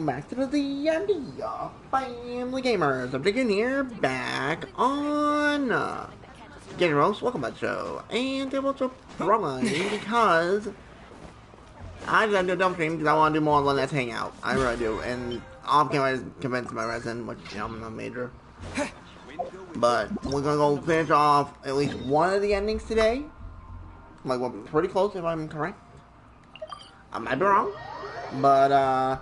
welcome back to the Family Gamers. I'm Diggin here, back on Getting Roast. Welcome back to the show. And it was a problem because I decided to do a dump stream because I want to do more on Let's Hangout. I really do. And off camera, I just convinced my resident, which, you know, I'm not major. But we're gonna go finish off at least one of the endings today. Like, we're pretty close if I'm correct. I might be wrong. But,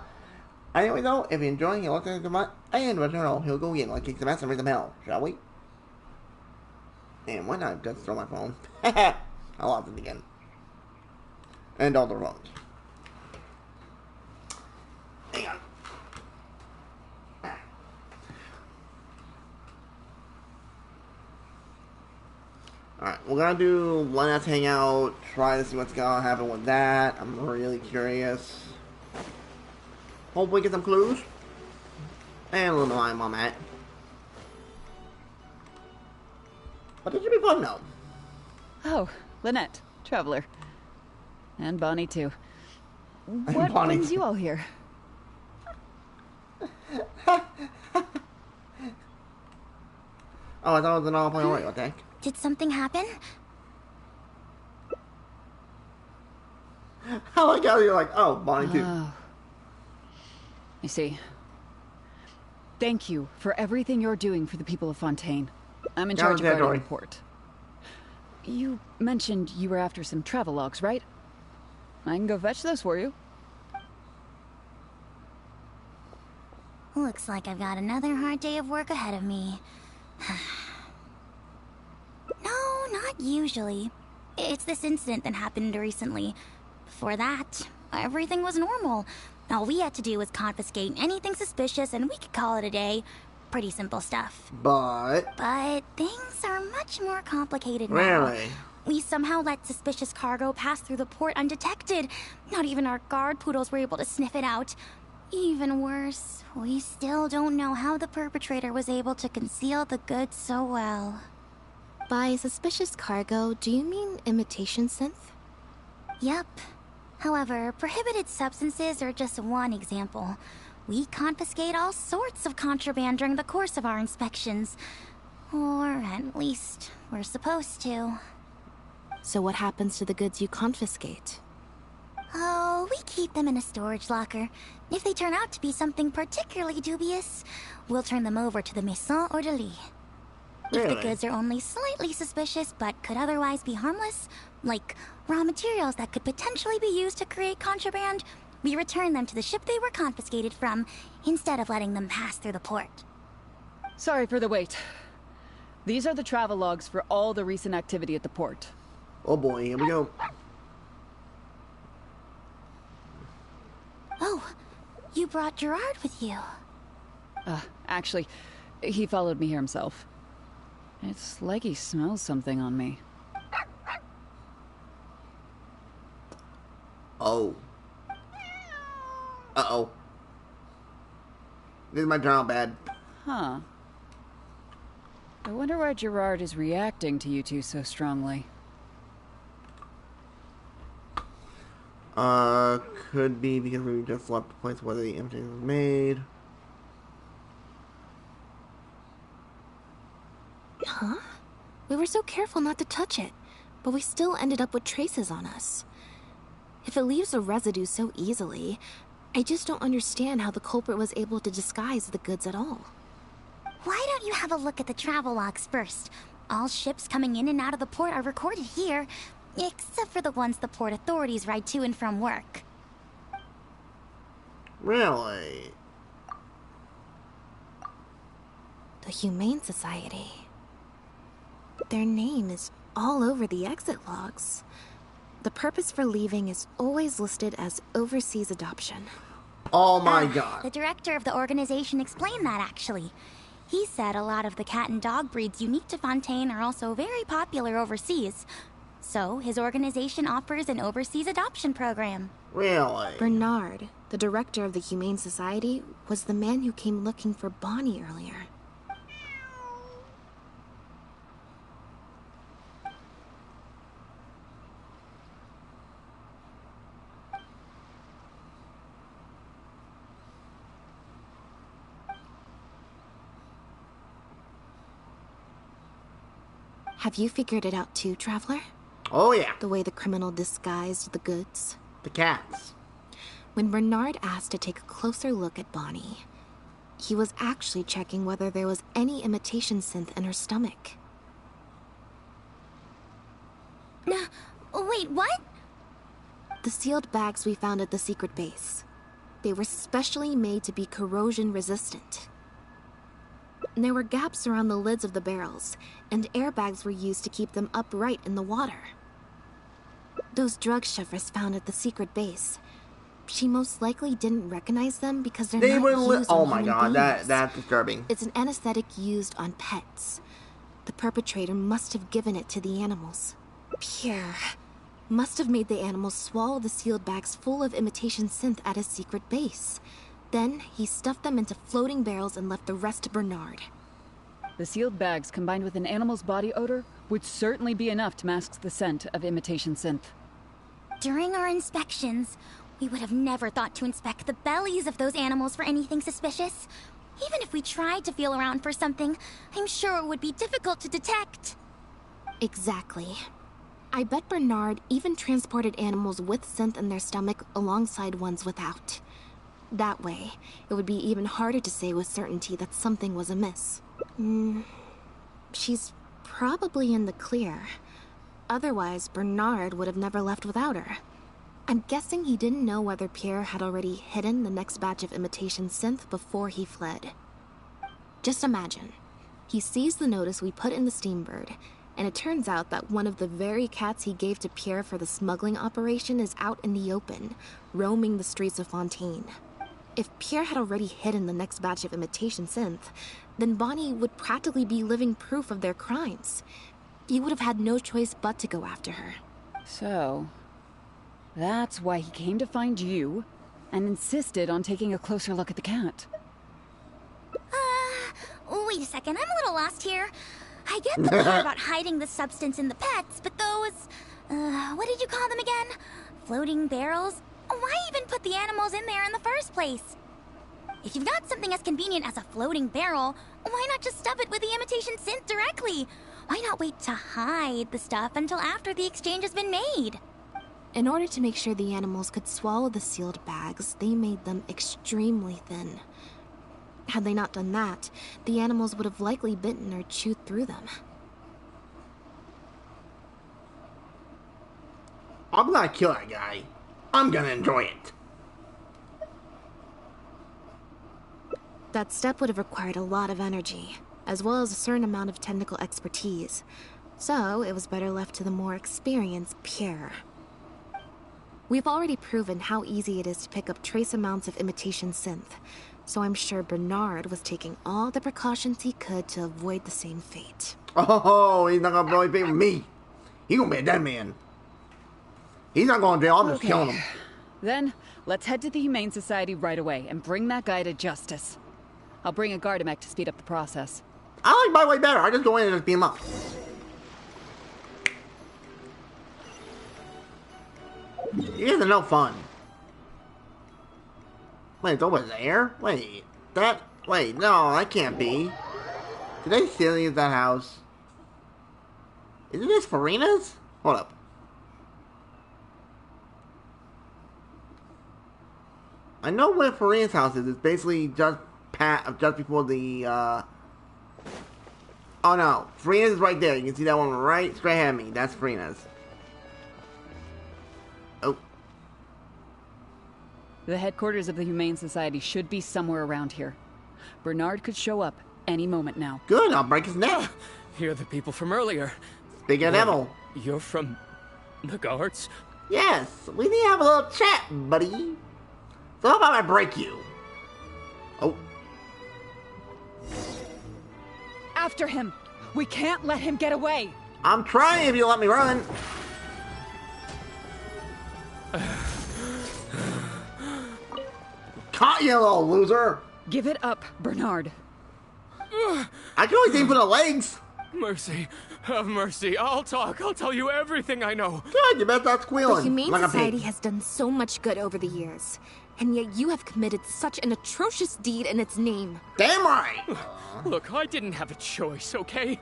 anyway, though, if you're enjoying it, let's take a comment and return. He'll go in, like, kick some ass and bring some hell, shall we? And why not just throw my phone? I lost it again. And all the phones. Hang on. Alright, we're gonna do one last hangout, try to see what's gonna happen with that. I'm really curious. Hopefully get some clues. And a little lime on that. But it should be fun though. Oh, Lynette, Traveler. And Bonnie too. What Bonnie brings too. you all here? Oh, I thought it was an all point away, what the heck? Did something happen? I like how you're like, oh, Bonnie too. Oh. I see. Thank you for everything you're doing for the people of Fontaine. I'm in charge of guarding the port. You mentioned you were after some travel logs, right? I can go fetch those for you. Looks like I've got another hard day of work ahead of me. No, not usually. It's this incident that happened recently. Before that, everything was normal. All we had to do was confiscate anything suspicious and we could call it a day. Pretty simple stuff. But things are much more complicated now. really? We somehow let suspicious cargo pass through the port undetected. Not even our guard poodles were able to sniff it out. Even worse, we still don't know how the perpetrator was able to conceal the goods so well. By suspicious cargo, do you mean imitation synth? Yep. However, prohibited substances are just one example. We confiscate all sorts of contraband during the course of our inspections. Or at least, we're supposed to. So what happens to the goods you confiscate? Oh, we keep them in a storage locker. If they turn out to be something particularly dubious, we'll turn them over to the Maison Orderly. If the goods are only slightly suspicious but could otherwise be harmless, like raw materials that could potentially be used to create contraband, we return them to the ship they were confiscated from, instead of letting them pass through the port. Sorry for the wait. These are the travel logs for all the recent activity at the port. Oh boy, here we go. Oh, you brought Gerard with you. Actually, he followed me here himself. It's like he smells something on me. Oh. Uh-oh. This might turn out bad. Huh. I wonder why Gerard is reacting to you two so strongly. Could be because we just left the place where the empty was made. Huh? We were so careful not to touch it, but we still ended up with traces on us. If it leaves a residue so easily, I just don't understand how the culprit was able to disguise the goods at all. Why don't you have a look at the travel logs first? All ships coming in and out of the port are recorded here, except for the ones the port authorities ride to and from work. Really? The Humane Society. Their name is all over the exit logs. The purpose for leaving is always listed as overseas adoption. Oh my god. The director of the organization explained that, actually. He said a lot of the cat and dog breeds unique to Fontaine are also very popular overseas. So, his organization offers an overseas adoption program. Really? Bernard, the director of the Humane Society, was the man who came looking for Bonnie earlier. Have you figured it out too, Traveler? Oh yeah. The way the criminal disguised the goods? The cats. When Bernard asked to take a closer look at Bonnie, he was actually checking whether there was any imitation synth in her stomach. Wait, what? The sealed bags we found at the secret base. They were specially made to be corrosion resistant. There were gaps around the lids of the barrels, and airbags were used to keep them upright in the water. Those drug shovers found at the secret base, she most likely didn't recognize them because they're not used on oh my human god, beings. that's disturbing. It's an anesthetic used on pets. The perpetrator must have given it to the animals. Pierre must have made the animals swallow the sealed bags full of imitation synth at his secret base. Then he stuffed them into floating barrels and left the rest to Bernard. The sealed bags combined with an animal's body odor would certainly be enough to mask the scent of imitation synth. During our inspections, we would have never thought to inspect the bellies of those animals for anything suspicious. Even if we tried to feel around for something, I'm sure it would be difficult to detect. Exactly. I bet Bernard even transported animals with synth in their stomach alongside ones without. That way, it would be even harder to say with certainty that something was amiss. She's probably in the clear. Otherwise, Bernard would have never left without her. I'm guessing he didn't know whether Pierre had already hidden the next batch of imitation synth before he fled. Just imagine. He sees the notice we put in the Steambird, and it turns out that one of the very cats he gave to Pierre for the smuggling operation is out in the open, roaming the streets of Fontaine. If Pierre had already hidden the next batch of imitation synth, then Bonnie would practically be living proof of their crimes. He would have had no choice but to go after her. So, that's why he came to find you and insisted on taking a closer look at the cat. Wait a second, I'm a little lost here. I get the part about hiding the substance in the pets, but those... what did you call them again? Floating barrels? Why even put the animals in there in the first place? If you've got something as convenient as a floating barrel, why not just stuff it with the imitation synth directly? Why not wait to hide the stuff until after the exchange has been made? In order to make sure the animals could swallow the sealed bags, they made them extremely thin. Had they not done that, the animals would have likely bitten or chewed through them. I'm gonna kill that guy. I'm gonna enjoy it. That step would have required a lot of energy, as well as a certain amount of technical expertise. So, it was better left to the more experienced Pierre. We've already proven how easy it is to pick up trace amounts of imitation synth, so I'm sure Bernard was taking all the precautions he could to avoid the same fate. Oh, he's not gonna blow anything with me. He's gonna be a dead man. He's not going to jail, I'm just killing him. Then, let's head to the Humane Society right away and bring that guy to justice. I'll bring a Gardamek to speed up the process. I like my way better. I just go in and just beat him up. You guys are no fun. Wait, it's over there? Wait, wait, no, that can't be. Did they still use that house? Isn't this Farina's? Hold up. I know where Farina's house is. It's basically just before the, Oh no, Farina's is right there. You can see that one right straight ahead of me. That's Farina's. Oh. The headquarters of the Humane Society should be somewhere around here. Bernard could show up any moment now. Good, I'll break his neck. You're the people from earlier. Big and Evil. You're from the guards? Yes, we need to have a little chat, buddy. So how about I break you? Oh. After him! We can't let him get away! I'm trying if you let me run. Caught you, little loser. Give it up, Bernard. I can only aim for the legs. Mercy. Have mercy. I'll talk. I'll tell you everything I know. Good, you better stop squealing. The Humane like Society has done so much good over the years, and yet you have committed such an atrocious deed in its name. Damn right. Look, I didn't have a choice, okay?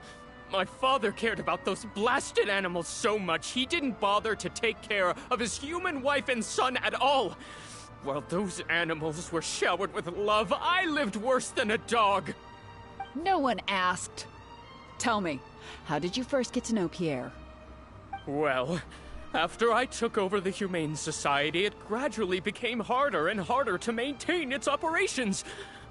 My father cared about those blasted animals so much, he didn't bother to take care of his human wife and son at all. While those animals were showered with love, I lived worse than a dog. No one asked. Tell me, how did you first get to know Pierre? Well, after I took over the Humane Society, it gradually became harder and harder to maintain its operations.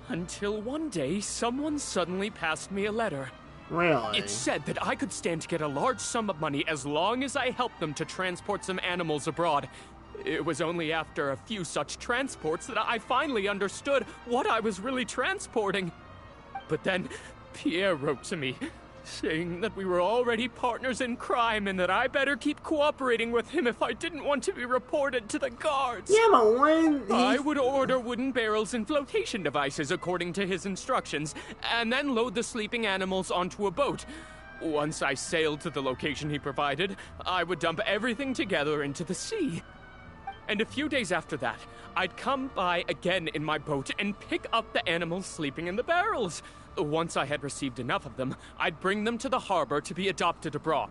Until one day, someone suddenly passed me a letter. Really? It said that I could stand to get a large sum of money as long as I helped them to transport some animals abroad. It was only after a few such transports that I finally understood what I was really transporting. But then, Pierre wrote to me, saying that we were already partners in crime and that I better keep cooperating with him if I didn't want to be reported to the guards. Yeah, but when I would order wooden barrels and flotation devices according to his instructions, and then load the sleeping animals onto a boat. Once I sailed to the location he provided, I would dump everything together into the sea. And a few days after that, I'd come by again in my boat and pick up the animals sleeping in the barrels. Once I had received enough of them, I'd bring them to the harbor to be adopted abroad.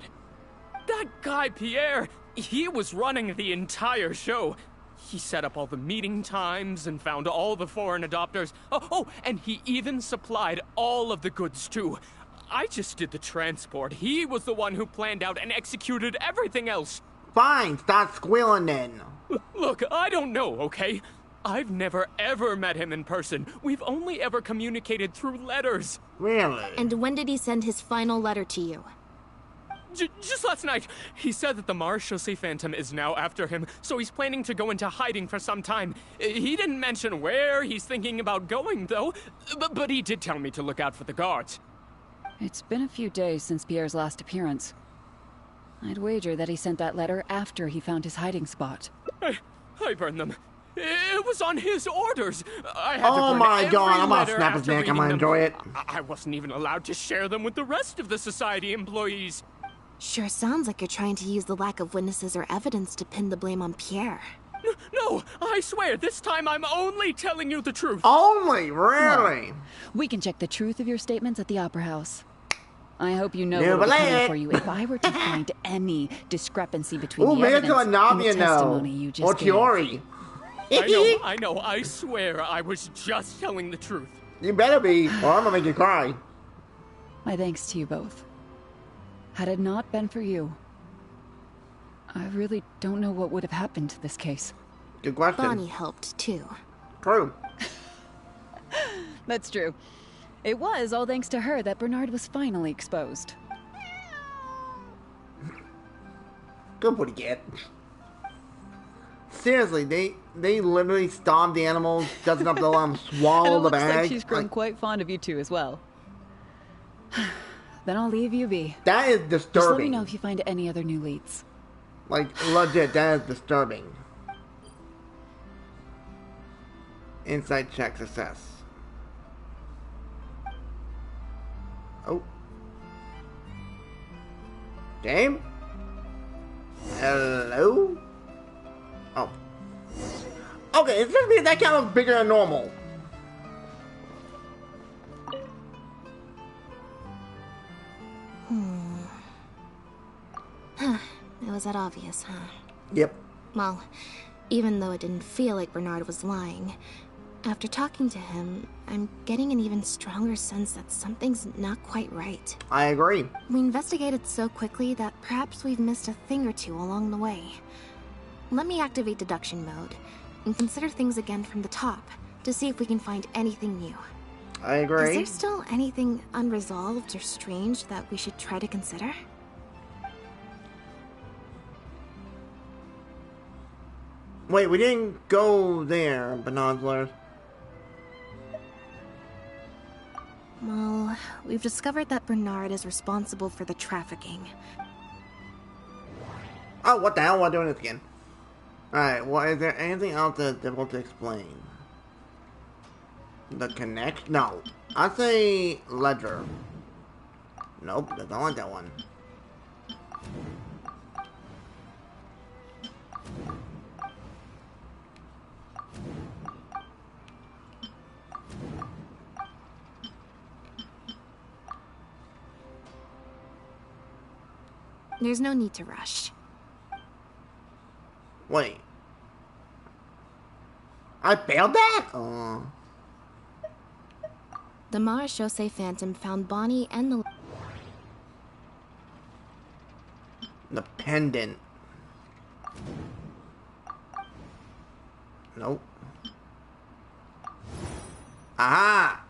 That guy, Pierre, he was running the entire show. He set up all the meeting times and found all the foreign adopters. Oh, and he even supplied all of the goods, too. I just did the transport. He was the one who planned out and executed everything else. Fine, stop squealing then. Look, I don't know, okay? I've never ever met him in person. We've only ever communicated through letters. Really? And when did he send his final letter to you? Just last night. He said that the Marechaussee Phantom is now after him, so he's planning to go into hiding for some time. He didn't mention where he's thinking about going, though, but he did tell me to look out for the guards. It's been a few days since Pierre's last appearance. I'd wager that he sent that letter after he found his hiding spot. I burned them. It was on his orders. I had to Oh burn my every god, I'm gonna letter snap his after neck, I'm reading gonna them. enjoy it. I wasn't even allowed to share them with the rest of the Society employees. Sure sounds like you're trying to use the lack of witnesses or evidence to pin the blame on Pierre. No, I swear, this time I'm only telling you the truth. Only? Really? We can check the truth of your statements at the Opera House. I hope you know Yeah, what would be but coming for you if I were to find any discrepancy between Ooh, the maybe evidence to a and the Navia testimony you just Or gave. Chiori. I know, I swear I was just telling the truth. You better be, or I'm gonna make you cry. My thanks to you both. Had it not been for you, I really don't know what would have happened to this case. Good question. Bonnie helped, too. True. That's true. It was all thanks to her that Bernard was finally exposed. Good pretty cat. Seriously, they literally stomped the animals, doesn't have to let them And it swallow the looks bag. like she's grown quite fond of you two as well. Then I'll leave you be. That is Just let me disturbing. know if you find any other new leads. Like, legit, that is disturbing. Inside check success. Oh. Game? Hello? Oh. Okay, it's just me that kind of bigger than normal. It was that obvious, huh? Yep. Well, even though it didn't feel like Bernard was lying, after talking to him, I'm getting an even stronger sense that something's not quite right. I agree. We investigated so quickly that perhaps we've missed a thing or two along the way. Let me activate deduction mode and consider things again from the top to see if we can find anything new. I Is agree. there still anything unresolved or strange that we should try to consider? Wait, we didn't go there, Binoculars. Well, we've discovered that Bernard is responsible for the trafficking. Oh, what the hell? We're doing this again. Alright, well, is there anything else that's difficult to explain? The connect? No. I'd say ledger. Nope, I don't want that one. There's no need to rush. Wait. I failed that? The Marechaussee Phantom found Bonnie and the pendant. Nope. Aha!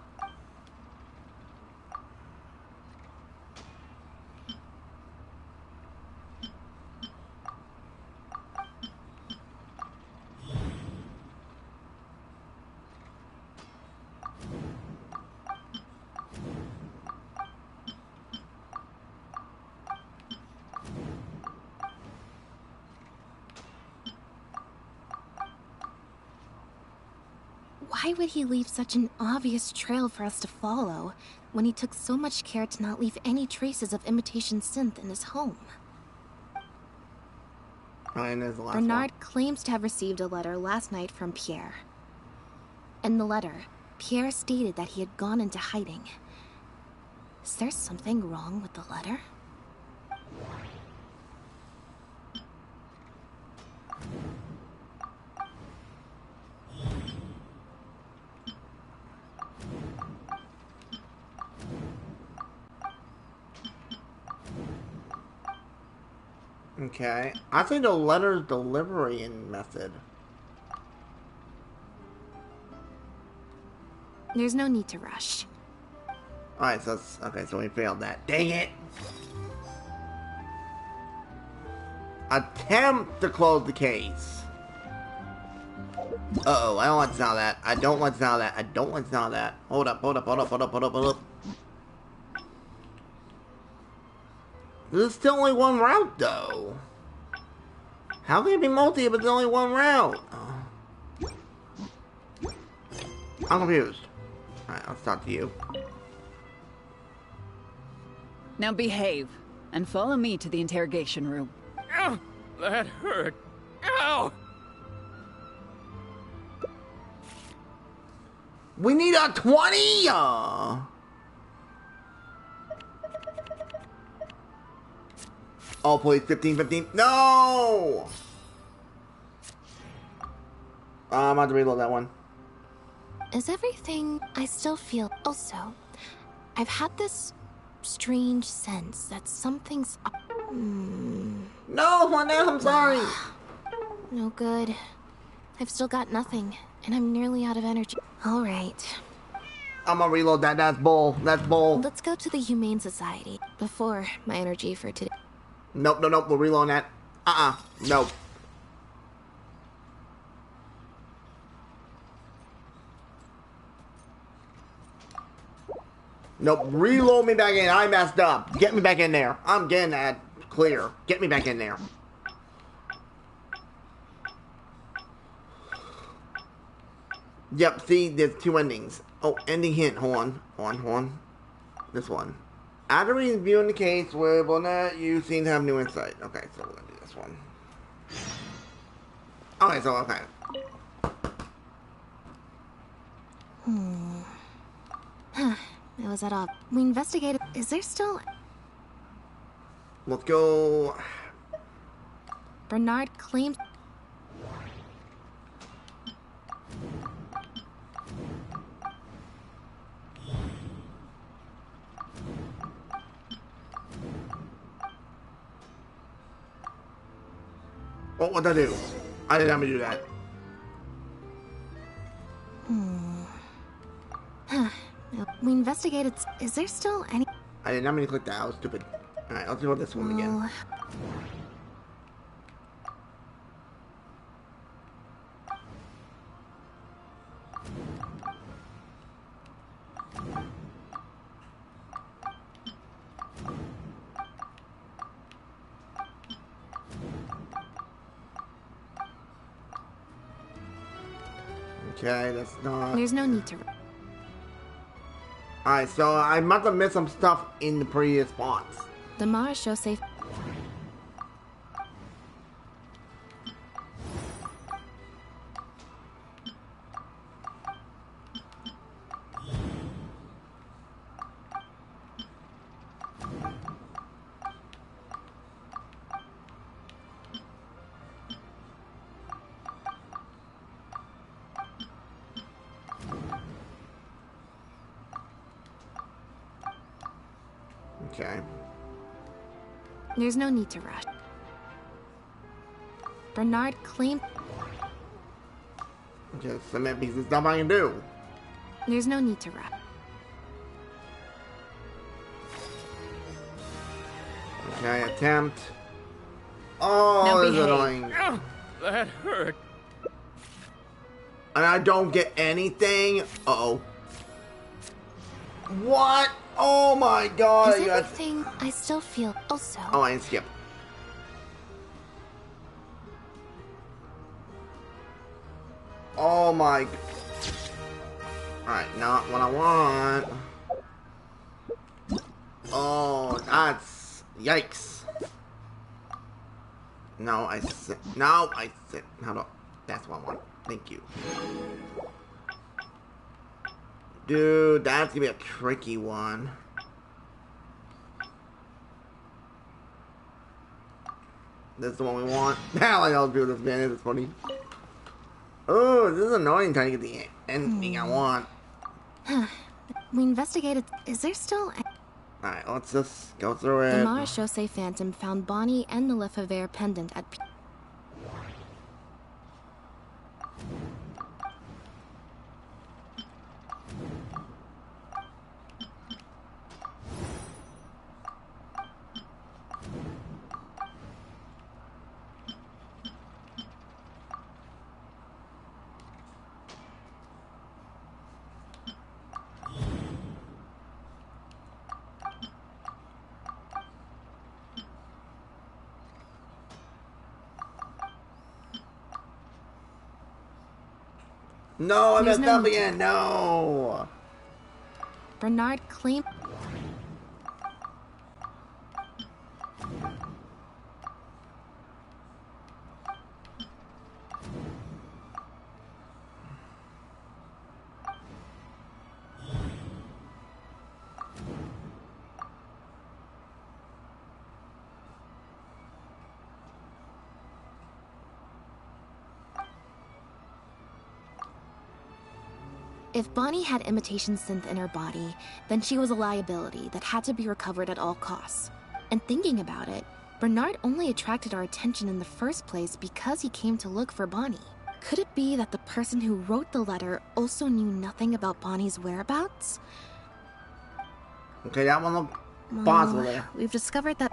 Why would he leave such an obvious trail for us to follow, when he took so much care to not leave any traces of imitation synth in his home? And there's the last Bernard one. claims to have received a letter last night from Pierre. In the letter, Pierre stated that he had gone into hiding. Is there something wrong with the letter? Okay. I think the letter's delivery method. There's no need to rush. Alright, so that's, okay, so we failed that. Dang it! Attempt to close the case. Uh-oh, I don't want to sound that. I don't want to sound that. I don't want to sound that. Hold up, hold up, hold up, hold up, hold up, hold up. There's still only one route, though. How can it be multi if it's only one route? I'm confused. Alright, I'll talk to you. Now behave, and follow me to the interrogation room. Ow! That hurt. Ow! We need a 20! Oh, please, 15, 15. No! I'm about to reload that one. Is everything... I still feel... Also, I've had this strange sense that something's up. No, Lynette, I'm sorry. No good. I've still got nothing, and I'm nearly out of energy. All right. I'm gonna reload that. That's bull. That's bull. Let's go to the Humane Society before my energy for today. Nope, nope, nope. We're reloading that. Nope. Nope, reload me back in. I messed up. Get me back in there. I'm getting that clear. Get me back in there. Yep, see, there's two endings. Oh, ending hint. Hold on. Hold on, hold on. This one. After reviewing the case with Bonnet, you seem to have new insight. Okay, so we're gonna do this one. Okay, so, okay. It was at all. We investigated. Is there still... Let's go. Bernard claims... What'd I do? I didn't have to do that. We investigated... Is there still any... I didn't have to click that. I was stupid. Alright, let's do this one again. Okay, that's not... There's no need to... Alright, so I must have missed some stuff in the previous spots. The Marechaussee... Okay. There's no need to rush. Bernard claimed... Just submit pieces, stuff I can do. There's no need to rush. Okay, attempt. Oh, this is annoying. Oh, that hurt. And I don't get anything. Uh-oh. What? Oh my god. Is everything I still feel also... Oh, I didn't skip. Oh my... Alright, not what I want. Oh, that's... Yikes. No, I said... No, I said... How do... That's what I want. Thank you. Dude, that's gonna be a tricky one. This is the one we want. Hell, I don't do this, man. It's funny. Oh, this is annoying trying to get the ending I want. We investigated... Is there still... Alright, let's just go through it. The Marechaussee Phantom found Bonnie and the Lefebvre pendant at... No, I messed no up need again. No. Bernard claimed... If Bonnie had imitation synth in her body, then she was a liability that had to be recovered at all costs. And thinking about it, Bernard only attracted our attention in the first place because he came to look for Bonnie. Could it be that the person who wrote the letter also knew nothing about Bonnie's whereabouts? Okay, that one looked possible there. We've discovered that...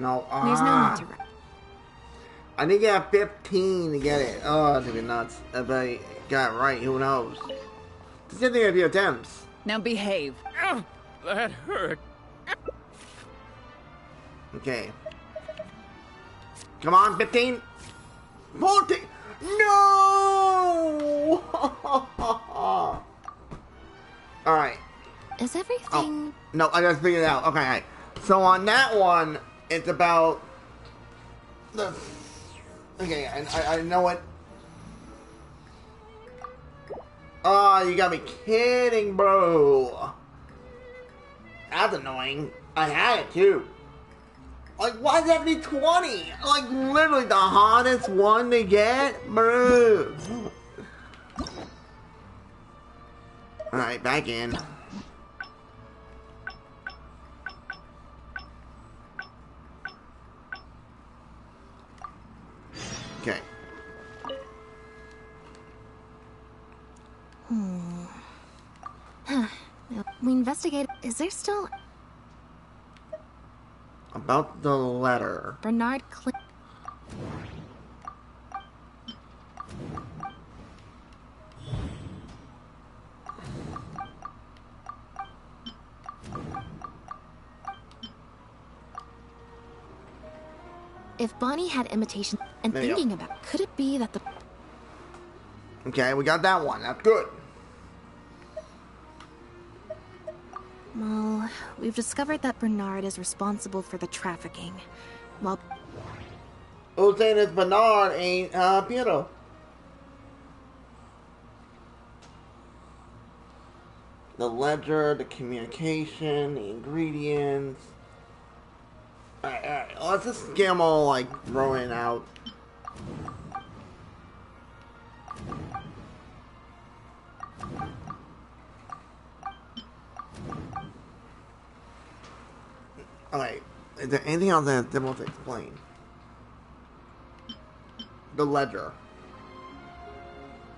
No, There's no need to rush. I need to get 15 to get it. Oh, that's gonna be nuts. If I got it right, who knows? Just get a few attempts. Now behave. Oh, that hurt. Okay. Come on, 15. 14. No! Alright. Is everything... No, I just figured it out. Okay, alright. So on that one, it's about the... Okay, I know it. Oh, you gotta be kidding, bro. That's annoying. I had it too. Like, why does that be 20? Like, literally the hardest one to get, bro. Alright, back in. Okay. We investigated... Is there still... About the letter. Bernard If Bonnie had imitation... And There you thinking about... Could it be that the... Okay, we got that one. That's good. Well, we've discovered that Bernard is responsible for the trafficking. While... Who's saying it's Bernard ain't Piero? The ledger, the communication, the ingredients. Alright. Let's just get them all, like, rolling out. Alright. Is there anything else that's difficult to explain? The ledger.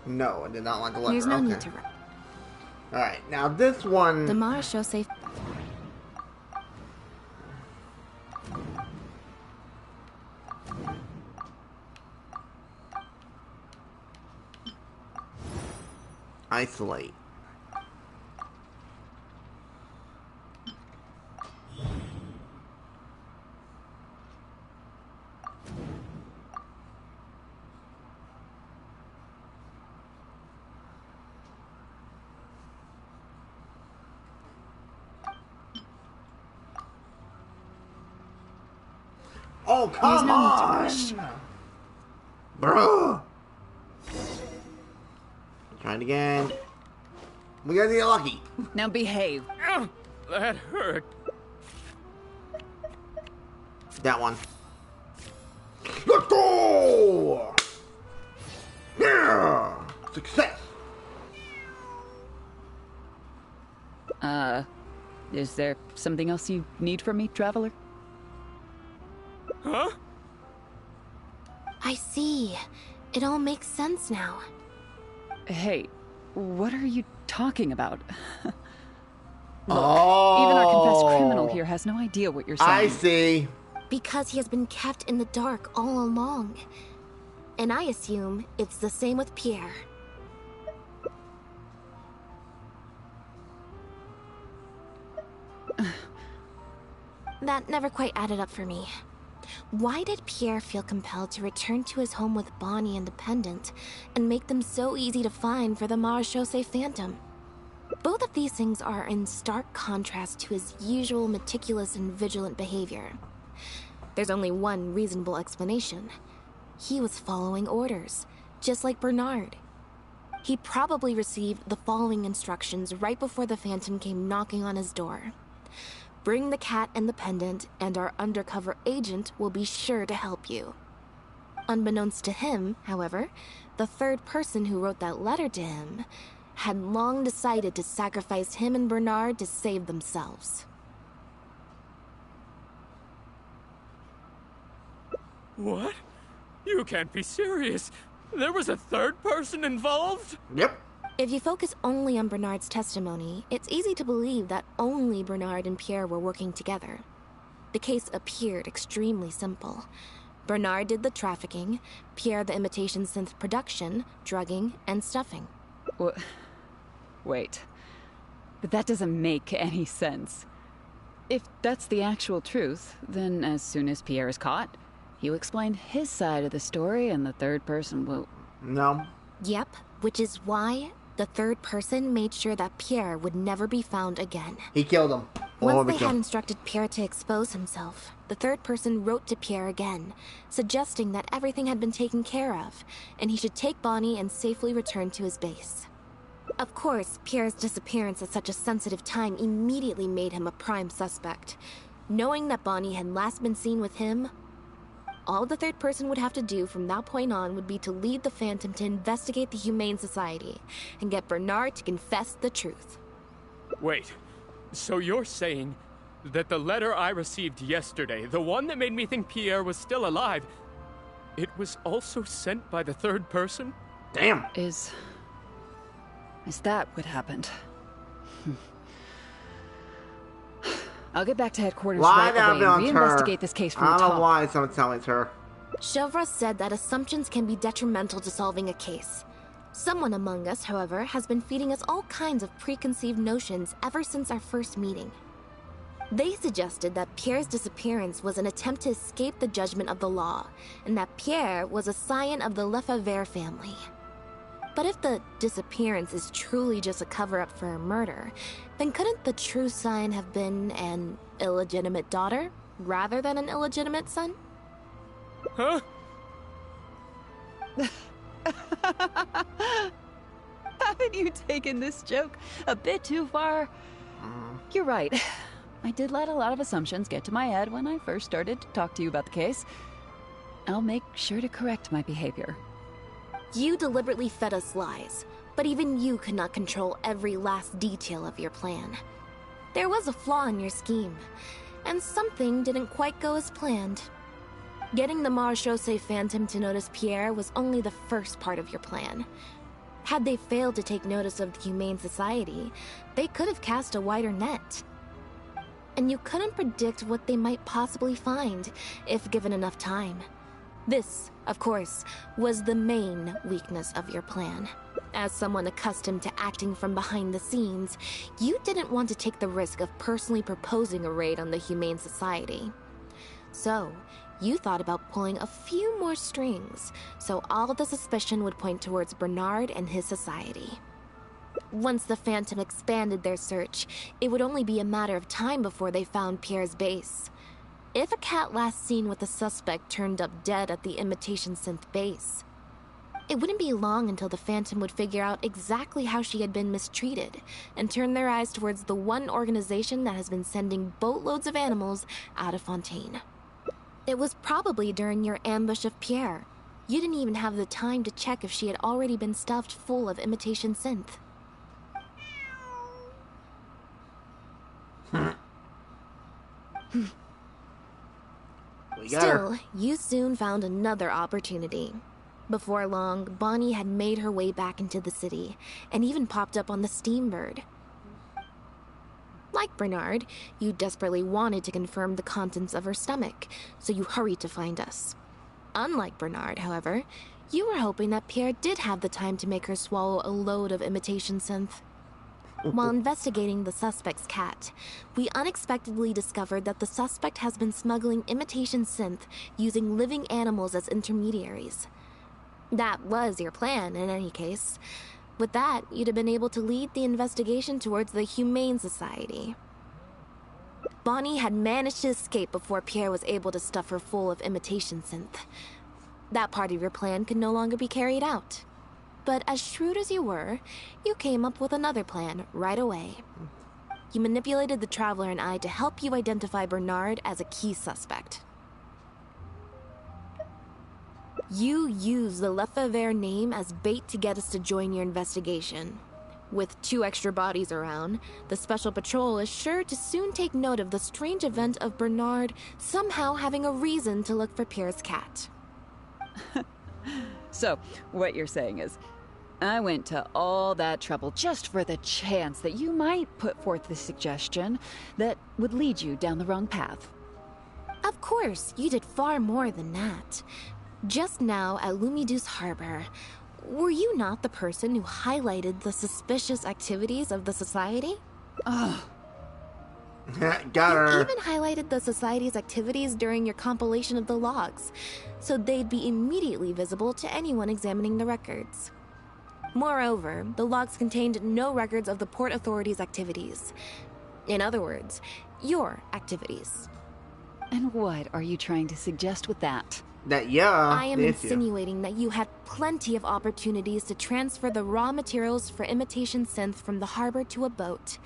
No, I did not want the ledger. There's no need to. Alright, now this one. The Marechaussee. Isolate. Oh, come on! Bruh! Try it again. We gotta get lucky. Now behave. That hurt. That one. Let's go! Yeah! Success! Is there something else you need from me, traveler? Huh? I see. It all makes sense now. Hey, what are you talking about? Look, Oh! even our confessed criminal here has no idea what you're saying. I see. Because he has been kept in the dark all along. And I assume it's the same with Pierre. That never quite added up for me. Why did Pierre feel compelled to return to his home with Bonnie and the pendant, and make them so easy to find for the Marechaussee Phantom? Both of these things are in stark contrast to his usual meticulous and vigilant behavior. There's only one reasonable explanation. He was following orders, just like Bernard. He probably received the following instructions right before the Phantom came knocking on his door. Bring the cat and the pendant, and our undercover agent will be sure to help you. Unbeknownst to him, however, the third person who wrote that letter to him had long decided to sacrifice him and Bernard to save themselves. What? You can't be serious. There was a third person involved? Yep. If you focus only on Bernard's testimony, it's easy to believe that only Bernard and Pierre were working together. The case appeared extremely simple. Bernard did the trafficking, Pierre the imitation synth production, drugging, and stuffing. Wait. But that doesn't make any sense. If that's the actual truth, then as soon as Pierre is caught, he'll explain his side of the story and the third person will... No. Yep, which is why the third person made sure that Pierre would never be found again. He killed him. Once they had instructed Pierre to expose himself, the third person wrote to Pierre again, suggesting that everything had been taken care of, and he should take Bonnie and safely return to his base. Of course, Pierre's disappearance at such a sensitive time immediately made him a prime suspect. Knowing that Bonnie had last been seen with him, all the third person would have to do from that point on would be to lead the Phantom to investigate the Humane Society and get Bernard to confess the truth. Wait, so you're saying that the letter I received yesterday, the one that made me think Pierre was still alive, it was also sent by the third person? Damn. Is that what happened? I'll get back to headquarters right away and reinvestigate this case from the top. I don't know why someone's telling it's her. Chevra said that assumptions can be detrimental to solving a case. Someone among us, however, has been feeding us all kinds of preconceived notions ever since our first meeting. They suggested that Pierre's disappearance was an attempt to escape the judgment of the law, and that Pierre was a scion of the Lefebvre family. But if the disappearance is truly just a cover-up for a murder, then couldn't the true scion have been an illegitimate daughter, rather than an illegitimate son? Huh? Haven't you taken this joke a bit too far. You're right. I did let a lot of assumptions get to my head when I first started to talk to you about the case. I'll make sure to correct my behavior. You deliberately fed us lies, but even you could not control every last detail of your plan. There was a flaw in your scheme, and something didn't quite go as planned. Getting the Marechaussee Phantom to notice Pierre was only the first part of your plan. Had they failed to take notice of the Humane Society, they could have cast a wider net. And you couldn't predict what they might possibly find if given enough time. This, of course, was the main weakness of your plan. As someone accustomed to acting from behind the scenes, you didn't want to take the risk of personally proposing a raid on the Humane Society. So, you thought about pulling a few more strings, so all the suspicion would point towards Bernard and his society. Once the Phantom expanded their search, it would only be a matter of time before they found Pierre's base. If a cat last seen with the suspect turned up dead at the imitation synth base, it wouldn't be long until the Phantom would figure out exactly how she had been mistreated and turn their eyes towards the one organization that has been sending boatloads of animals out of Fontaine. It was probably during your ambush of Pierre. You didn't even have the time to check if she had already been stuffed full of imitation synth. Still, you soon found another opportunity. Before long, Bonnie had made her way back into the city, and even popped up on the Steambird. Like Bernard, you desperately wanted to confirm the contents of her stomach, so you hurried to find us. Unlike Bernard, however, you were hoping that Pierre did have the time to make her swallow a load of imitation synth. While investigating the suspect's cat, we unexpectedly discovered that the suspect has been smuggling imitation synth using living animals as intermediaries. That was your plan, in any case. With that, you'd have been able to lead the investigation towards the Humane Society. Bonnie had managed to escape before Pierre was able to stuff her full of imitation synth. That part of your plan could no longer be carried out. But as shrewd as you were, you came up with another plan right away. You manipulated the Traveler and I to help you identify Bernard as a key suspect. You used the Lefebvre name as bait to get us to join your investigation. With 2 extra bodies around, the Special Patrol is sure to soon take note of the strange event of Bernard somehow having a reason to look for Pierre's cat. So, what you're saying is, I went to all that trouble just for the chance that you might put forth the suggestion that would lead you down the wrong path. Of course, you did far more than that. Just now at Lumiduce Harbor, were you not the person who highlighted the suspicious activities of the Society? Ugh. Got her. You even highlighted the Society's activities during your compilation of the logs, so they'd be immediately visible to anyone examining the records. Moreover, the logs contained no records of the Port Authority's activities. In other words, your activities. And what are you trying to suggest with that? I am insinuating that you had plenty of opportunities to transfer the raw materials for imitation synth from the harbor to a boat,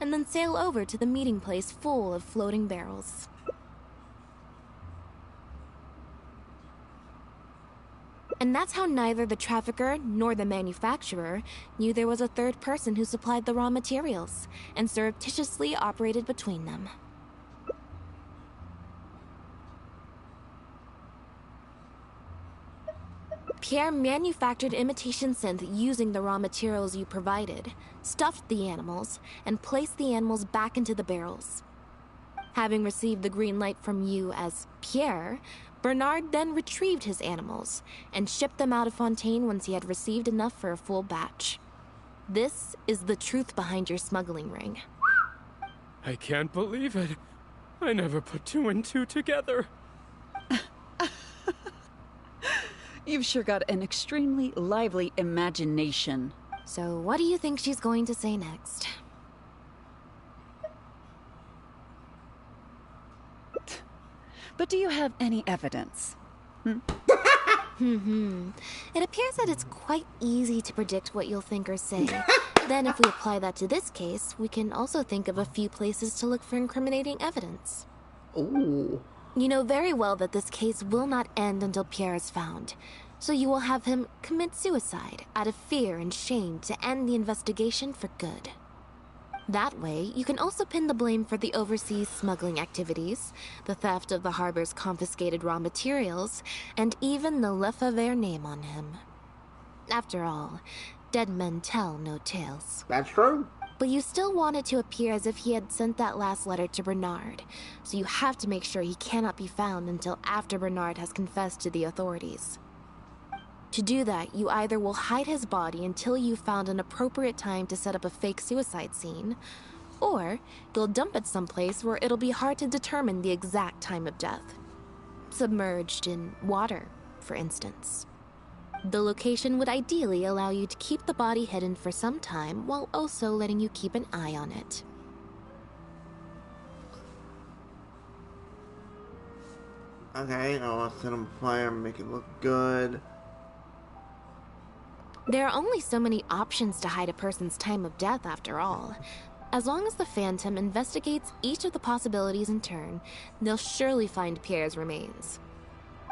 and then sail over to the meeting place full of floating barrels. And that's how neither the trafficker nor the manufacturer knew there was a third person who supplied the raw materials, and surreptitiously operated between them. Pierre manufactured imitation synth using the raw materials you provided, stuffed the animals, and placed the animals back into the barrels. Having received the green light from you as Pierre, Bernard then retrieved his animals and shipped them out of Fontaine once he had received enough for a full batch. This is the truth behind your smuggling ring. I can't believe it. I never put 2 and 2 together. You've sure got an extremely lively imagination. So what do you think she's going to say next? But do you have any evidence? It appears that it's quite easy to predict what you'll think or say. Then if we apply that to this case, we can also think of a few places to look for incriminating evidence. Ooh. You know very well that this case will not end until Pierre is found. So you will have him commit suicide out of fear and shame to end the investigation for good. That way, you can also pin the blame for the overseas smuggling activities, the theft of the harbor's confiscated raw materials, and even the Lefebvre name on him. After all, dead men tell no tales. That's true. But you still want it to appear as if he had sent that last letter to Bernard, so you have to make sure he cannot be found until after Bernard has confessed to the authorities. To do that, you either will hide his body until you've found an appropriate time to set up a fake suicide scene, or you'll dump it someplace where it'll be hard to determine the exact time of death. Submerged in water, for instance. The location would ideally allow you to keep the body hidden for some time while also letting you keep an eye on it. Okay, I'll set him fire and make it look good. There are only so many options to hide a person's time of death, after all. As long as the Phantom investigates each of the possibilities in turn, they'll surely find Pierre's remains.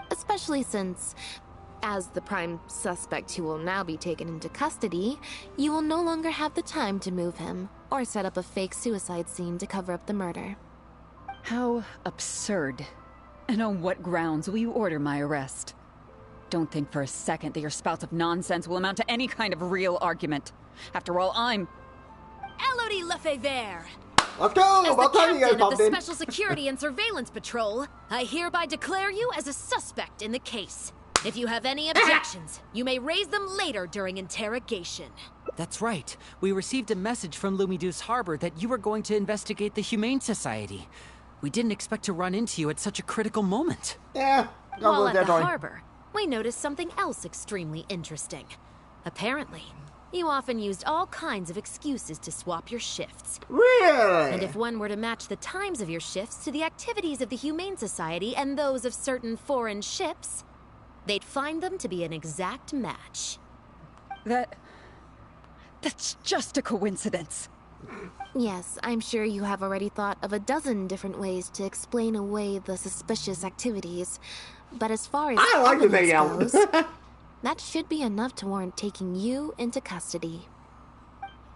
Especially since, as the prime suspect who will now be taken into custody, you will no longer have the time to move him, or set up a fake suicide scene to cover up the murder. How absurd. And on what grounds will you order my arrest? Don't think for a second that your spouts of nonsense will amount to any kind of real argument. After all, I'm... Elodie Lefebvre! Let's go! As the About time you guys captain of popped the in. Special Security and Surveillance Patrol, I hereby declare you as a suspect in the case. If you have any objections, you may raise them later during interrogation. That's right. We received a message from Lumidu's Harbor that you were going to investigate the Humane Society. We didn't expect to run into you at such a critical moment. Yeah, While at the harbor, we noticed something else extremely interesting. Apparently, you often used all kinds of excuses to swap your shifts. Really? And if one were to match the times of your shifts to the activities of the Humane Society and those of certain foreign ships, they'd find them to be an exact match. That's just a coincidence. Yes, I'm sure you have already thought of a dozen different ways to explain away the suspicious activities. But as far as I like to hang evidence out. goes, that should be enough to warrant taking you into custody.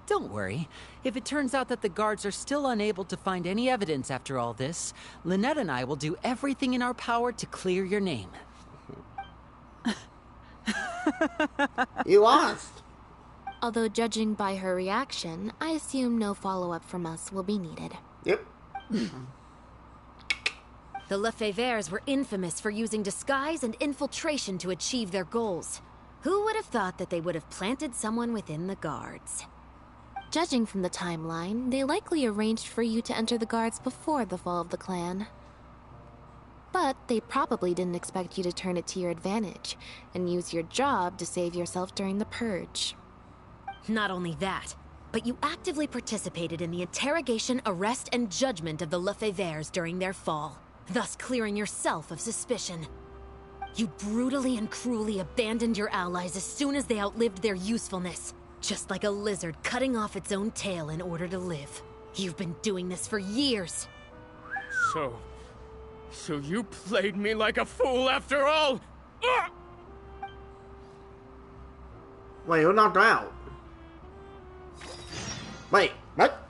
Don't worry. If it turns out that the guards are still unable to find any evidence after all this, Lynette and I will do everything in our power to clear your name. You lost. Although judging by her reaction, I assume no follow-up from us will be needed. Yep. The Lefebvres were infamous for using disguise and infiltration to achieve their goals. Who would have thought that they would have planted someone within the guards? Judging from the timeline, they likely arranged for you to enter the guards before the fall of the clan. But they probably didn't expect you to turn it to your advantage and use your job to save yourself during the purge. Not only that, but you actively participated in the interrogation, arrest, and judgment of the Lefebvres during their fall, thus clearing yourself of suspicion. You brutally and cruelly abandoned your allies as soon as they outlived their usefulness, just like a lizard cutting off its own tail in order to live. You've been doing this for years. So you played me like a fool after all? Ugh! Wait, who knocked her out? Wait, what?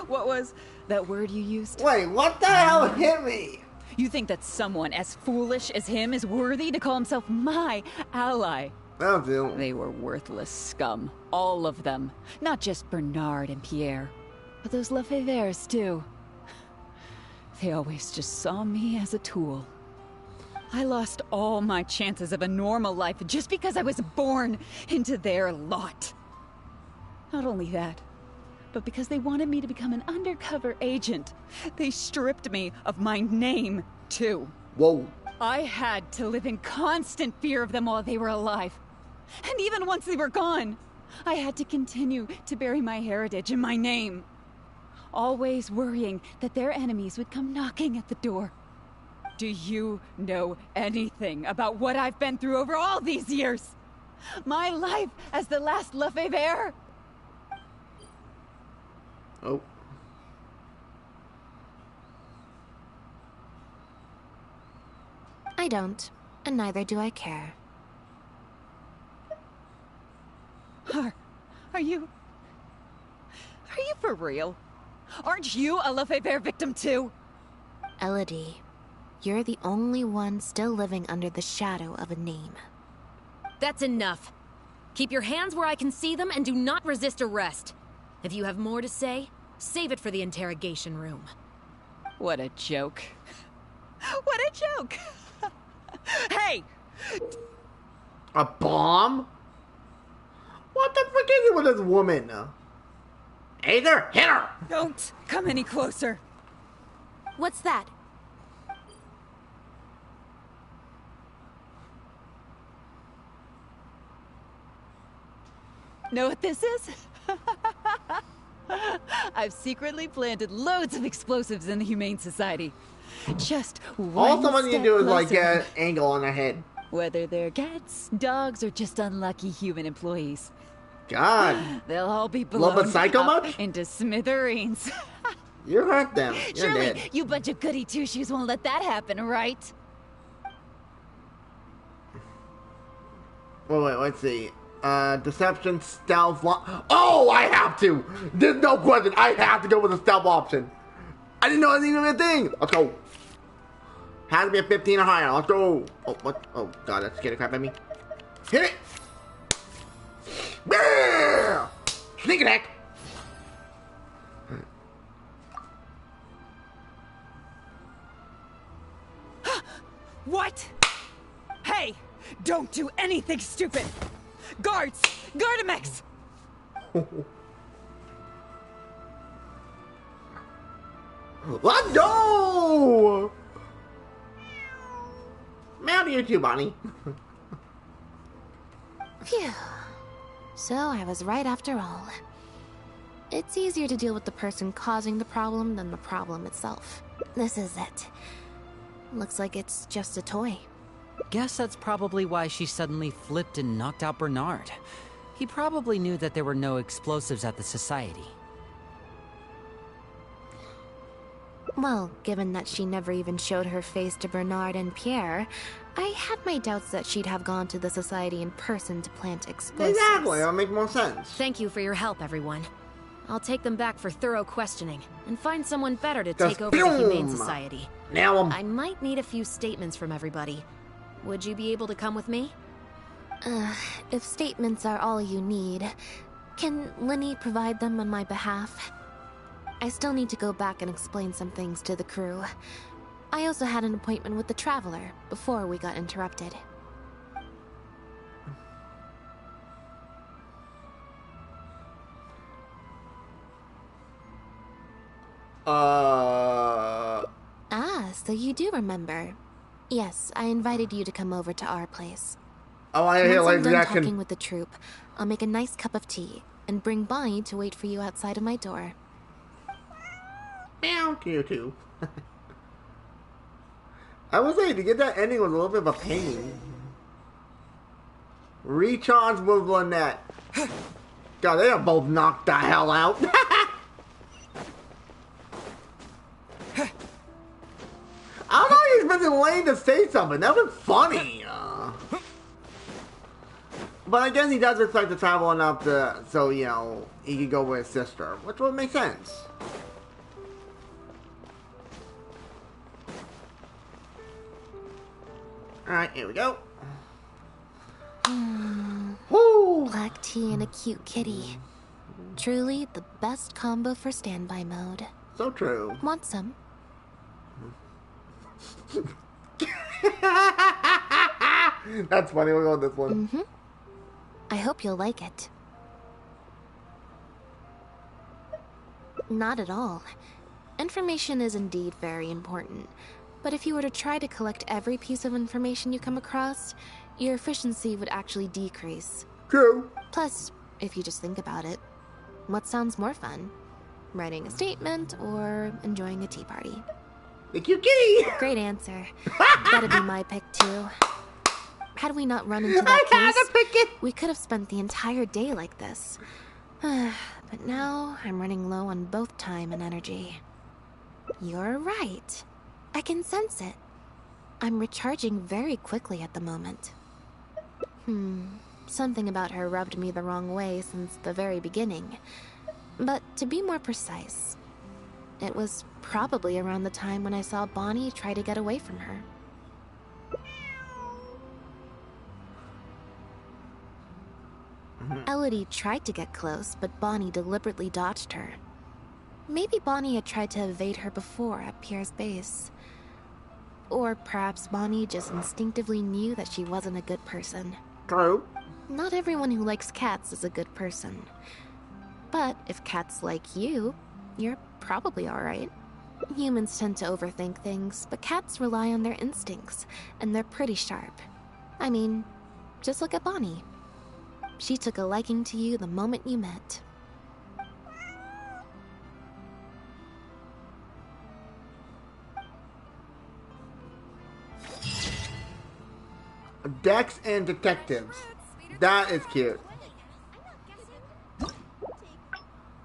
What was that word you used? Wait, what the hell hit me? You think that someone as foolish as him is worthy to call himself my ally? Oh, dude. They were worthless scum. All of them. Not just Bernard and Pierre, but those Lefebvres too. They always just saw me as a tool. I lost all my chances of a normal life just because I was born into their lot. Not only that, but because they wanted me to become an undercover agent, they stripped me of my name, too. Whoa. I had to live in constant fear of them while they were alive. And even once they were gone, I had to continue to bury my heritage and my name. Always worrying that their enemies would come knocking at the door. Do you know anything about what I've been through over all these years? My life as the last Lefebvre? Oh. I don't, and neither do I care. Are you for real? Aren't you a Lefebvre victim too? Elodie, you're the only one still living under the shadow of a name. That's enough. Keep your hands where I can see them and do not resist arrest. If you have more to say, save it for the interrogation room. What a joke. What a joke! Hey! A bomb? What the frick is it with this woman? Hey there, hit her! Don't come any closer. What's that? Know what this is? I've secretly planted loads of explosives in the Humane Society. Just all someone need to do is like closer. get an angle on their head. Whether they're cats, dogs, or just unlucky human employees. God. They'll all be Love blown a psycho up much? into smithereens. You hurt them. You're Surely, dead. you bunch of goody two-shoes won't let that happen, right? Wait, let's see. Deception, stealth, oh, I have to! There's no question, I have to go with the stealth option. I didn't know it was even a thing! Let's go. Has to be a 15 or higher, let's go. Oh, what? Oh, God, that scared the crap out of me. Hit it! Yeah! Sneak attack! What? Hey! Don't do anything stupid! Guards! Gardamex! Let's go! Meow to you too, Bonnie. Phew. So I was right after all. It's easier to deal with the person causing the problem than the problem itself. This is it. Looks like it's just a toy. Guess that's probably why she suddenly flipped and knocked out Bernard. He probably knew that there were no explosives at the Society. Well, given that she never even showed her face to Bernard and Pierre, I had my doubts that she'd have gone to the Society in person to plant explosives. Exactly, that'll make more sense. Thank you for your help, everyone. I'll take them back for thorough questioning and find someone better to Just take over the Humane boom. Society. Now I might need a few statements from everybody. Would you be able to come with me? If statements are all you need, can Linny provide them on my behalf? I still need to go back and explain some things to the crew. I also had an appointment with the Traveler before we got interrupted. Ah, so you do remember. Yes, I invited you to come over to our place. Oh, I hear Once like I'm done reaction. talking with the troupe, I'll make a nice cup of tea and bring Bonnie to wait for you outside of my door. Meow to you too. I would say to get that ending was a little bit of a pain. Recharge with Lynette. God, they are both knocked the hell out. I don't know, he's expecting Lane to say something. That was funny. But I guess he does expect to travel enough to, so, you know, he could go with his sister, which would make sense. Alright, here we go. Woo! Black tea and a cute kitty. Truly the best combo for standby mode. So true. Want some? That's funny, we'll go with this one. Mm-hmm. I hope you'll like it. Not at all. Information is indeed very important. But if you were to try to collect every piece of information you come across, your efficiency would actually decrease. True. Plus, if you just think about it, what sounds more fun? Writing a statement or enjoying a tea party? The cute kitty! Great answer. That'd be my pick, too. Had we not run into that case, we could have spent the entire day like this. But now, I'm running low on both time and energy. You're right. I can sense it. I'm recharging very quickly at the moment. Something about her rubbed me the wrong way since the very beginning. But to be more precise, it was probably around the time when I saw Bonnie try to get away from her. Elodie tried to get close, but Bonnie deliberately dodged her. Maybe Bonnie had tried to evade her before at Pierre's base. Or perhaps Bonnie just instinctively knew that she wasn't a good person. True. Not everyone who likes cats is a good person. But if cats like you, you're probably alright. Humans tend to overthink things, but cats rely on their instincts, and they're pretty sharp. I mean, just look at Bonnie. She took a liking to you the moment you met. Dex and detectives. That is cute.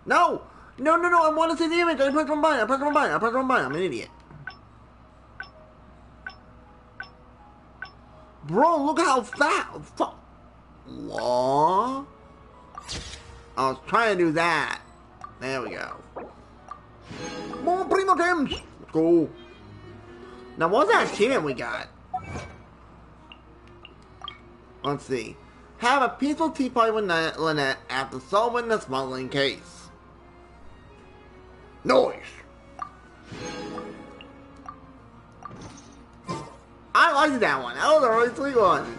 No! No, no, no, I want to see the image. I pressed one button. I pressed one button. I pressed one button. I'm an idiot. Bro, look how fast. Law. I was trying to do that. There we go. More primo gems. Cool. Now, what's that achievement we got? Let's see. Have a peaceful tea party with Lynette after solving the smuggling case. Noise. I liked that one. That was a really sweet one.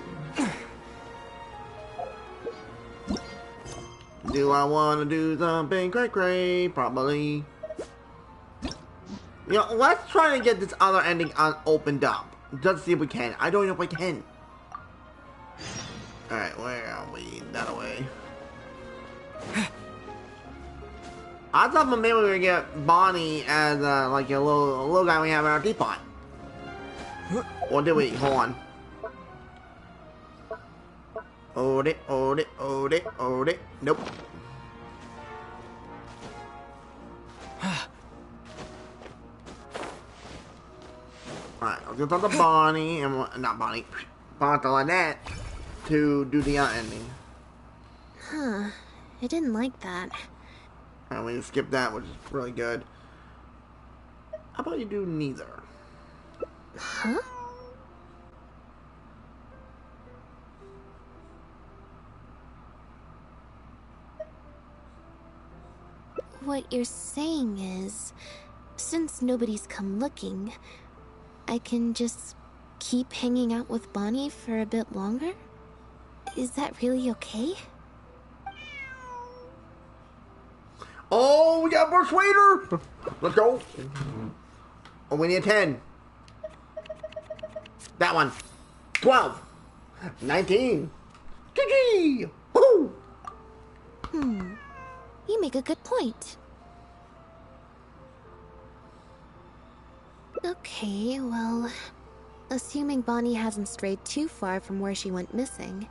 Do I want to do something cray-cray? Probably. You know, let's try to get this other ending opened up. Just see if we can. I don't know if we can. Alright, where are we? That way. I thought maybe we were gonna get Bonnie as like a little guy we have in our teapot. Or did we? Hold on. Hold it, hold it, hold it, hold it. Nope. Alright, let's go talk to Bonnie and not Bonnie. Talk to Lynette to do the ending. Huh. I didn't like that. And we skip that, which is really good. How about you do neither? Huh? What you're saying is, since nobody's come looking, I can just keep hanging out with Bonnie for a bit longer? Is that really okay? Oh, we got more Persuader! Let's go. Oh, we need a 10. That one. 12. 19. GG! Woo! You make a good point. Okay, well, assuming Bonnie hasn't strayed too far from where she went missing,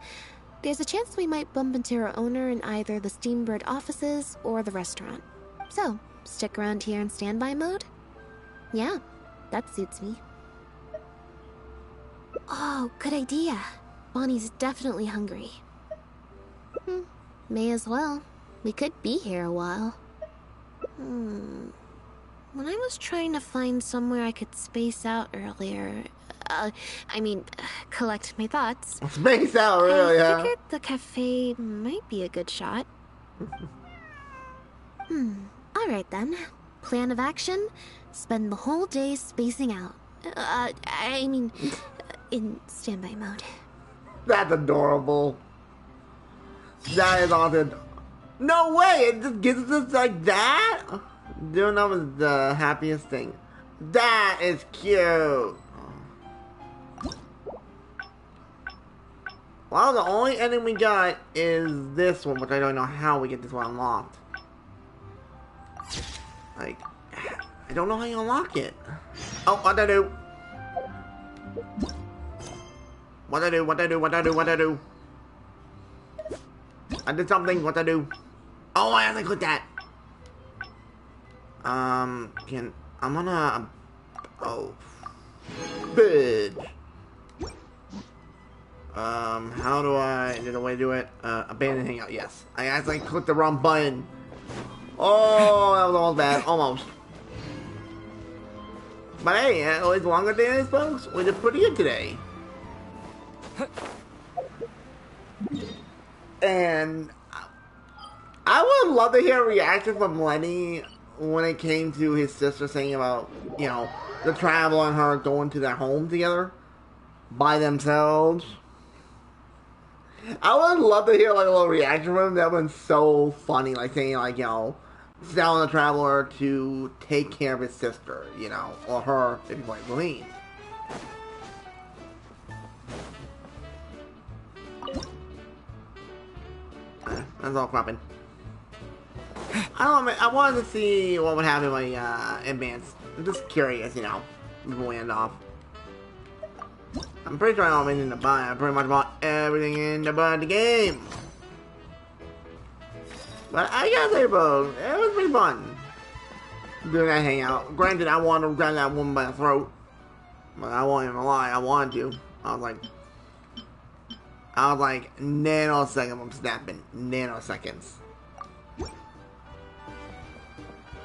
there's a chance we might bump into her owner in either the Steambird offices or the restaurant. So, stick around here in standby mode? Yeah, that suits me. Oh, good idea. Bonnie's definitely hungry. May as well. We could be here a while. When I was trying to find somewhere I could space out earlier, collect my thoughts. Space out, really, I figured the cafe might be a good shot. Alright then. Plan of action, spend the whole day spacing out. In standby mode. That's adorable. That is awesome. No way! It just gives us like that? Doing that was the happiest thing. That is cute. Well, the only ending we got is this one, which I don't know how we get this one unlocked. Like, I don't know how you unlock it. Oh, what I do? What I do? What I do? What I do? What I do? I did something. What I do? Oh, I have to click that. I'm gonna. Oh, bitch. How do I? Did a way to do it? Abandon hangout. Yes. I actually clicked the wrong button. Oh, that was almost bad. Almost. But hey, at least longer than this, folks. We did pretty good today. And I would love to hear a reaction from Lenny when it came to his sister saying about, you know, the travel and her going to their home together by themselves. I would love to hear like a little reaction from him. That was so funny, like saying like, you know, telling the traveler to take care of his sister, you know, or her, if you want to believe. That's all cropping. I don't know, I wanted to see what would happen when advance. I'm just curious, you know, before we end off. I'm pretty sure I don't have anything to buy. I pretty much bought everything in the game. But I gotta say, bro, it was pretty fun doing that hangout. Granted, I wanted to grab that woman by the throat, but I won't even lie, I wanted to. I was like, nanosecond, I'm snapping. Nanoseconds.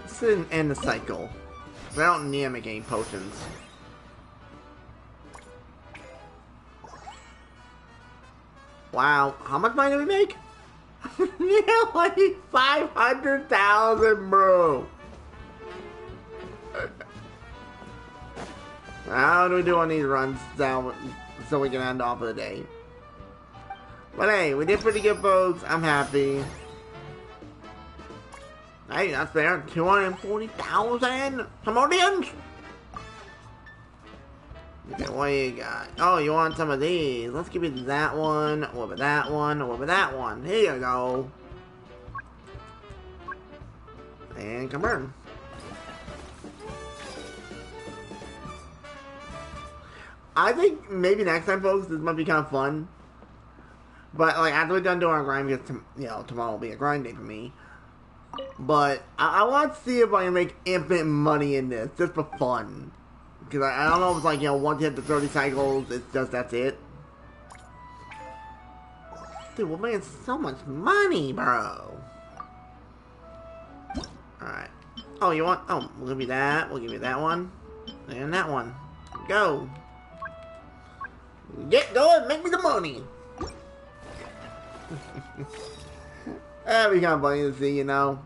This didn't end the cycle. I don't need to make any potions. Wow, how much money did we make? Yeah, like 500,000, bro. How do we do on these runs down so we can end off of the day? But hey, we did pretty good, folks. I'm happy. Hey, that's fair. 240,000 Simoleons. Okay, what you got? Oh, you want some of these? Let's give you that one, over that one, over that one. Here you go. And confirm. I think maybe next time, folks, this might be kind of fun. But like after we're done doing our grind, because you know tomorrow will be a grind day for me. But I want to see if I can make infinite money in this just for fun. Because I don't know if it's like, you know, once you hit the 30 cycles, it's just that's it. Dude, we're making so much money, bro. Alright. Oh, you want? Oh, we'll give you that. We'll give you that one. And that one. Go. Get going. Make me the money. That'd be kind of funny to see, you know.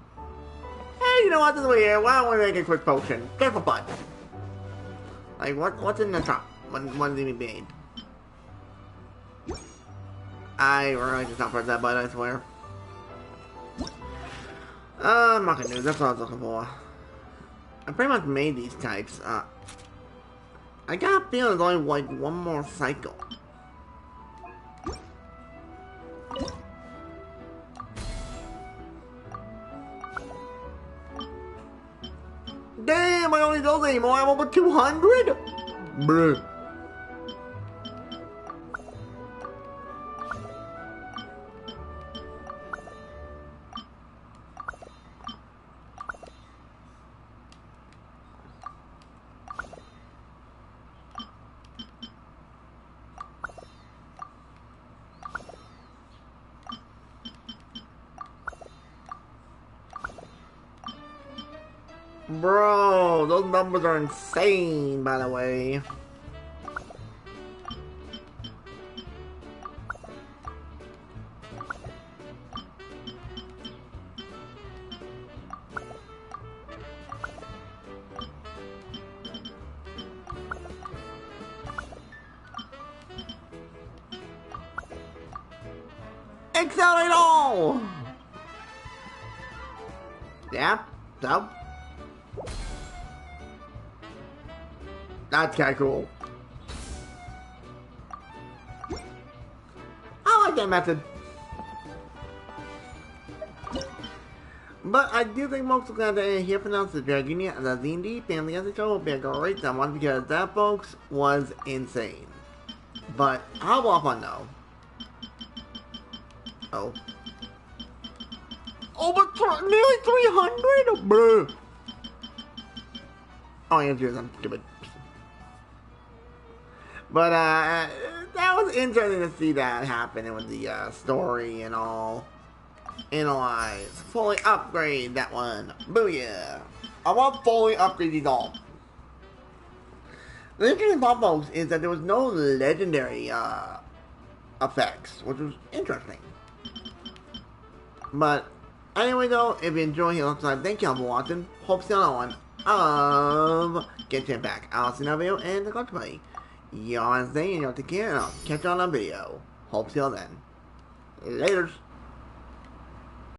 Hey, you know what? This way here. Why don't we make a quick potion? Just for fun. Like, what's in the shop? What's even made? I really just not press that button, I swear. Market news, that's what I was looking for. I pretty much made these types. I got a feeling there's only like one more cycle. Damn, I don't need those anymore. I'm over 200? Bruh. Bro, those numbers are insane, by the way. Accelerate all! Yeah, so. That's kinda cool. I like that method. But I do think most of glad to hear from us the Dragonia and the D&D family as a show will be a great one because that, folks, was insane. But how often though? Oh. Over nearly 300? Bruh. Oh, yeah, I'm stupid. But, that was interesting to see that happen with the, story and all. Analyze. Fully upgrade that one. Booyah. I want fully upgrade these all. The interesting part, folks, is that there was no legendary, effects, which was interesting. But, anyway though, if you enjoyed here last time, thank y'all for watching. Hope to see you on of Genshin back. I'll see you in the video and the play. Y'all stay and y'all take care and I'll catch y'all on the video. Hope to see y'all then. Laters.